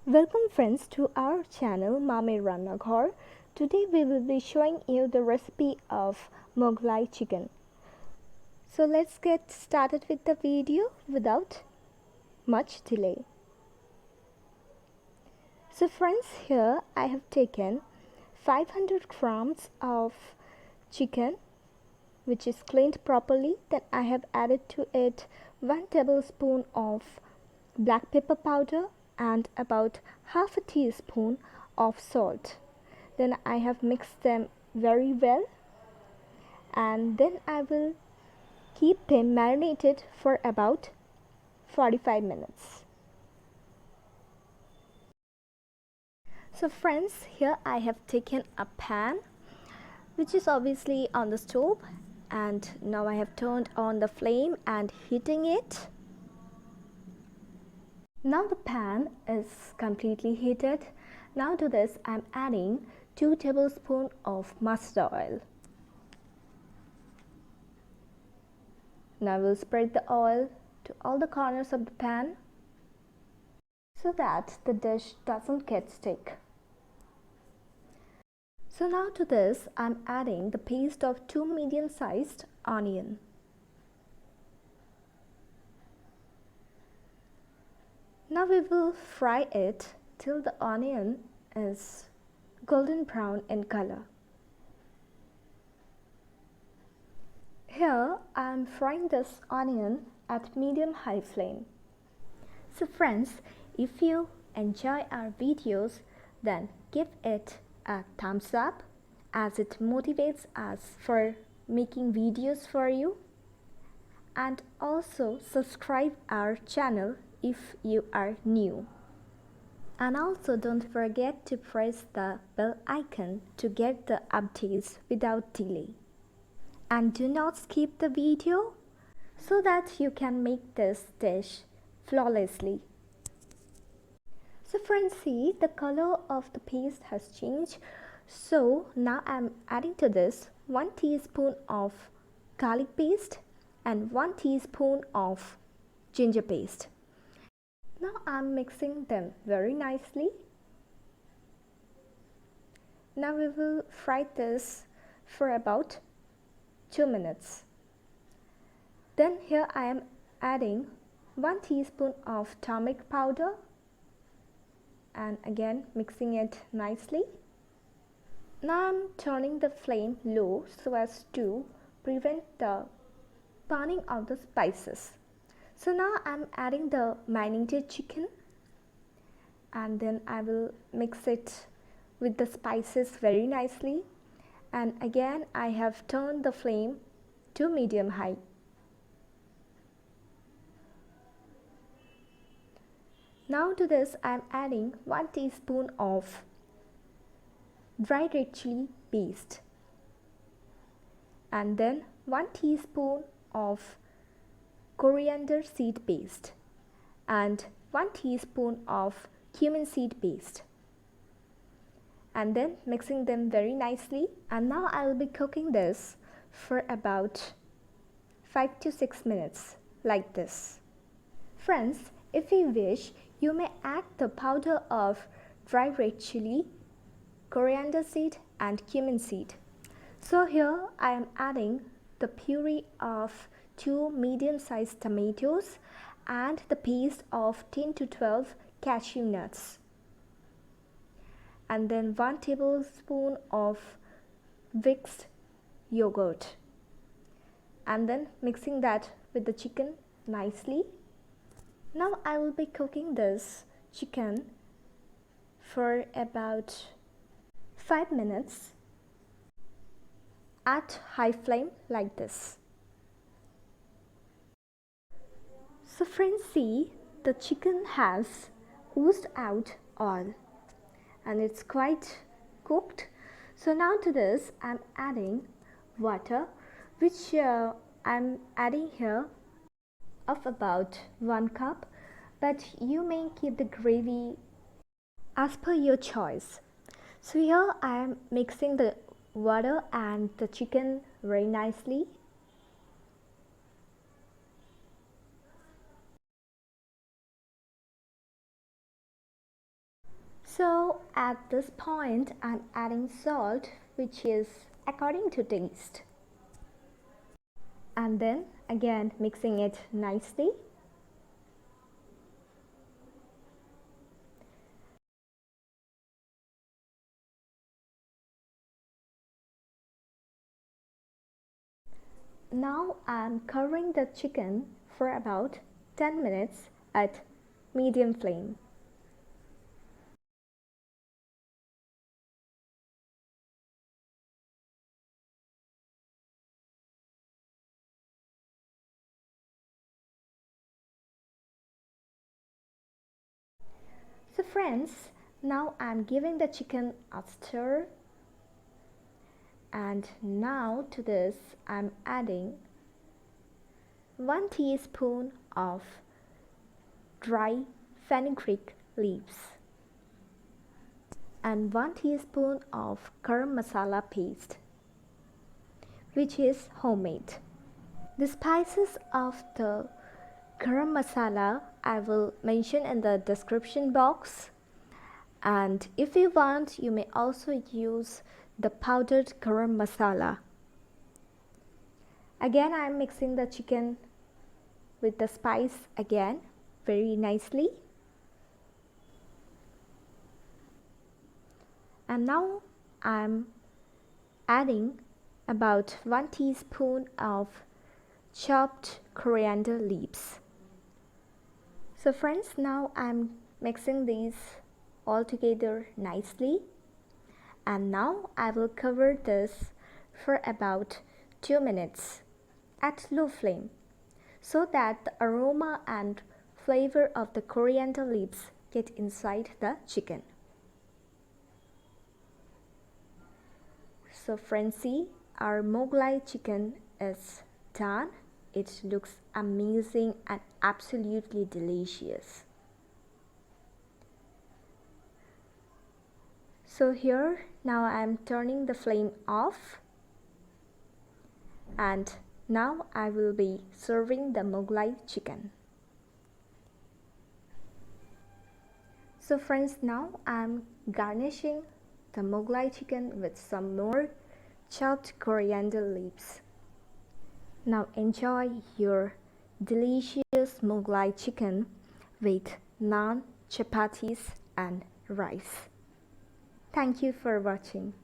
Welcome friends to our channel Maa Meyer Rannaghar. Today we will be showing you the recipe of Mughlai chicken. So let's get started with the video without much delay. So friends, here I have taken 500 grams of chicken which is cleaned properly. Then I have added to it 1 tablespoon of black pepper powder and about half a teaspoon of salt. Then I have mixed them very well, and then I will keep them marinated for about 45 minutes. So friends, here I have taken a pan which is obviously on the stove, and now I have turned on the flame and heating it. Now the pan is completely heated. Now to this I am adding 2 tablespoons of mustard oil. Now we'll spread the oil to all the corners of the pan so that the dish doesn't get stick. So now to this I am adding the paste of 2 medium-sized onion. Now we will fry it till the onion is golden brown in color. Here I am frying this onion at medium-high flame. So friends, if you enjoy our videos, then give it a thumbs up as it motivates us for making videos for you, and also subscribe our channel if you are new. And also don't forget to press the bell icon to get the updates without delay. And do not skip the video so that you can make this dish flawlessly. So friends, see, the color of the paste has changed. So now I am adding to this 1 teaspoon of garlic paste and 1 teaspoon of ginger paste. Now I am mixing them very nicely. Now we will fry this for about 2 minutes. Then here I am adding 1 teaspoon of turmeric powder and again mixing it nicely. Now I am turning the flame low so as to prevent the burning of the spices. So now I am adding the marinated chicken, and then I will mix it with the spices very nicely, and again I have turned the flame to medium high. Now to this I am adding 1 teaspoon of dry red chilli paste and then 1 teaspoon of coriander seed paste and 1 teaspoon of cumin seed paste, and then mixing them very nicely. And now I will be cooking this for about 5 to 6 minutes like this. Friends, if you wish, you may add the powder of dry red chilli, coriander seed and cumin seed. So here I am adding the puree of 2 medium-sized tomatoes and the paste of 10 to 12 cashew nuts, and then 1 tablespoon of mixed yogurt, and then mixing that with the chicken nicely. Now I will be cooking this chicken for about 5 minutes at high flame like this. So friends, see, the chicken has oozed out oil and it's quite cooked. So now to this I am adding water, which I am adding here of about 1 cup, but you may keep the gravy as per your choice. So here I am mixing the water and the chicken very nicely. Now at this point I'm adding salt, which is according to taste, and then again mixing it nicely. Now I'm covering the chicken for about 10 minutes at medium flame. So friends, now I'm giving the chicken a stir, and now to this I'm adding 1 teaspoon of dry fenugreek leaves and 1 teaspoon of Garam Masala paste, which is homemade. The spices of the Garam Masala I will mention in the description box, and if you want you may also use the powdered Garam Masala. Again I am mixing the chicken with the spice again very nicely, and now I am adding about 1 teaspoon of chopped coriander leaves. So friends, now I'm mixing these all together nicely, and now I will cover this for about 2 minutes at low flame so that the aroma and flavor of the coriander leaves get inside the chicken. So friends, see, our Mughlai chicken is done. It looks amazing and absolutely delicious. So here now I am turning the flame off, and now I will be serving the Mughlai chicken. So friends, now I am garnishing the Mughlai chicken with some more chopped coriander leaves. Now enjoy your delicious Mughlai chicken with naan, chapatis and rice. Thank you for watching.